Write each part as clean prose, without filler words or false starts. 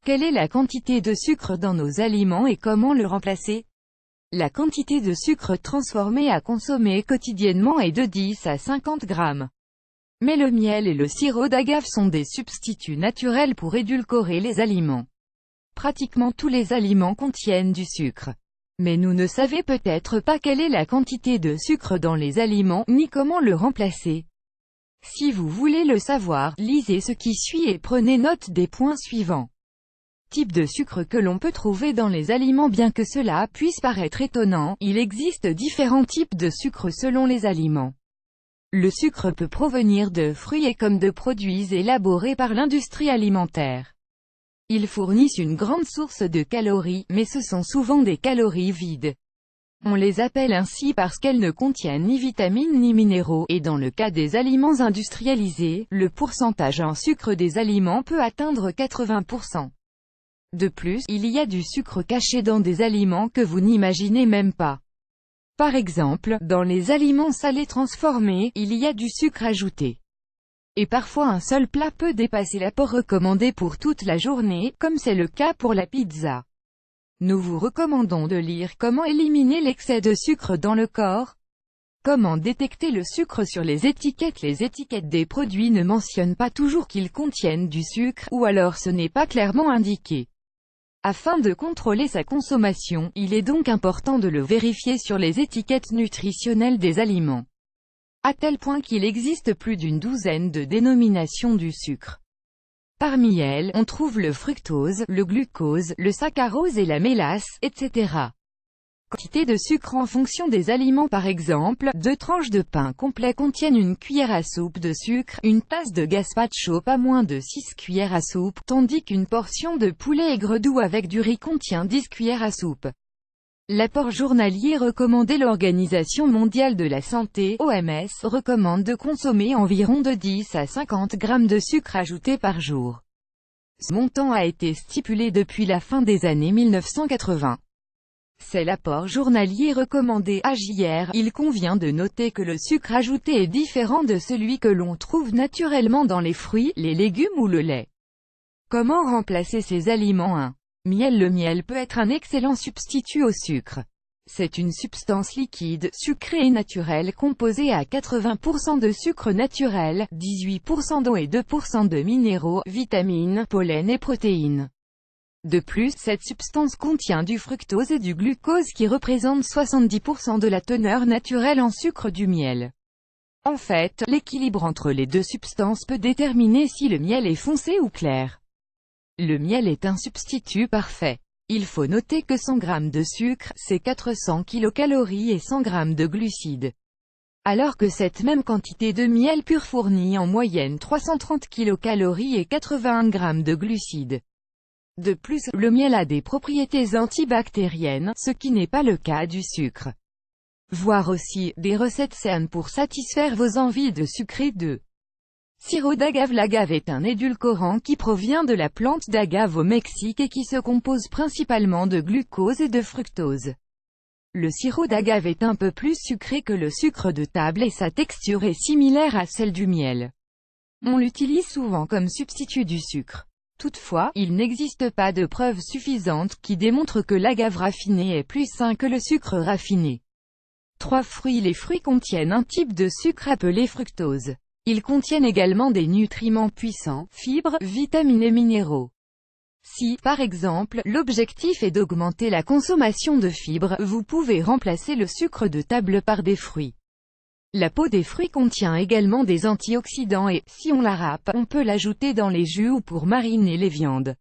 Quelle est la quantité de sucre dans nos aliments et comment le remplacer? La quantité de sucre transformé à consommer quotidiennement est de 10 à 50 grammes. Mais le miel et le sirop d'agave sont des substituts naturels pour édulcorer les aliments. Pratiquement tous les aliments contiennent du sucre. Mais nous ne savons peut-être pas quelle est la quantité de sucre dans les aliments, ni comment le remplacer. Si vous voulez le savoir, lisez ce qui suit et prenez note des points suivants. Type de sucre que l'on peut trouver dans les aliments. Bien que cela puisse paraître étonnant, il existe différents types de sucre selon les aliments. Le sucre peut provenir de fruits et comme de produits élaborés par l'industrie alimentaire. Ils fournissent une grande source de calories, mais ce sont souvent des calories vides. On les appelle ainsi parce qu'elles ne contiennent ni vitamines ni minéraux, et dans le cas des aliments industrialisés, le pourcentage en sucre des aliments peut atteindre 80%. De plus, il y a du sucre caché dans des aliments que vous n'imaginez même pas. Par exemple, dans les aliments salés transformés, il y a du sucre ajouté. Et parfois un seul plat peut dépasser l'apport recommandé pour toute la journée, comme c'est le cas pour la pizza. Nous vous recommandons de lire Comment éliminer l'excès de sucre dans le corps. Comment détecter le sucre sur les étiquettes. Les étiquettes des produits ne mentionnent pas toujours qu'ils contiennent du sucre, ou alors ce n'est pas clairement indiqué. Afin de contrôler sa consommation, il est donc important de le vérifier sur les étiquettes nutritionnelles des aliments. À tel point qu'il existe plus d'une douzaine de dénominations du sucre. Parmi elles, on trouve le fructose, le glucose, le saccharose et la mélasse, etc. Quantité de sucre en fonction des aliments. Par exemple, 2 tranches de pain complet contiennent une cuillère à soupe de sucre, une tasse de gazpacho pas moins de 6 cuillères à soupe, tandis qu'une portion de poulet aigre doux avec du riz contient 10 cuillères à soupe. L'apport journalier recommandé. L'Organisation mondiale de la santé, OMS, recommande de consommer environ de 10 à 50 grammes de sucre ajouté par jour. Ce montant a été stipulé depuis la fin des années 1980. C'est l'apport journalier recommandé. AJR. Il convient de noter que le sucre ajouté est différent de celui que l'on trouve naturellement dans les fruits, les légumes ou le lait. Comment remplacer ces aliments? 1. Miel. Le miel peut être un excellent substitut au sucre. C'est une substance liquide, sucrée et naturelle composée à 80% de sucre naturel, 18% d'eau et 2% de minéraux, vitamines, pollen et protéines. De plus, cette substance contient du fructose et du glucose qui représentent 70% de la teneur naturelle en sucre du miel. En fait, l'équilibre entre les deux substances peut déterminer si le miel est foncé ou clair. Le miel est un substitut parfait. Il faut noter que 100 g de sucre, c'est 400 kcal et 100 g de glucides. Alors que cette même quantité de miel pur fournit en moyenne 330 kcal et 81 g de glucides. De plus, le miel a des propriétés antibactériennes, ce qui n'est pas le cas du sucre. Voir aussi, des recettes saines pour satisfaire vos envies de sucré. 2. Sirop d'agave. L'agave est un édulcorant qui provient de la plante d'agave au Mexique et qui se compose principalement de glucose et de fructose. Le sirop d'agave est un peu plus sucré que le sucre de table et sa texture est similaire à celle du miel. On l'utilise souvent comme substitut du sucre. Toutefois, il n'existe pas de preuves suffisantes qui démontrent que l'agave raffinée est plus sain que le sucre raffiné. 3. Fruits. Les fruits contiennent un type de sucre appelé fructose. Ils contiennent également des nutriments puissants, fibres, vitamines et minéraux. Si, par exemple, l'objectif est d'augmenter la consommation de fibres, vous pouvez remplacer le sucre de table par des fruits. La peau des fruits contient également des antioxydants et, si on la râpe, on peut l'ajouter dans les jus ou pour mariner les viandes.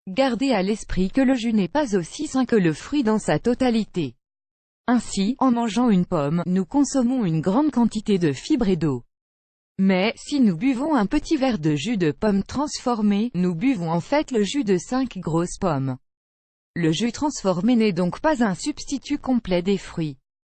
Gardez à l'esprit que le jus n'est pas aussi sain que le fruit dans sa totalité. Ainsi, en mangeant une pomme, nous consommons une grande quantité de fibres et d'eau. Mais, si nous buvons un petit verre de jus de pomme transformé, nous buvons en fait le jus de 5 grosses pommes. Le jus transformé n'est donc pas un substitut complet des fruits.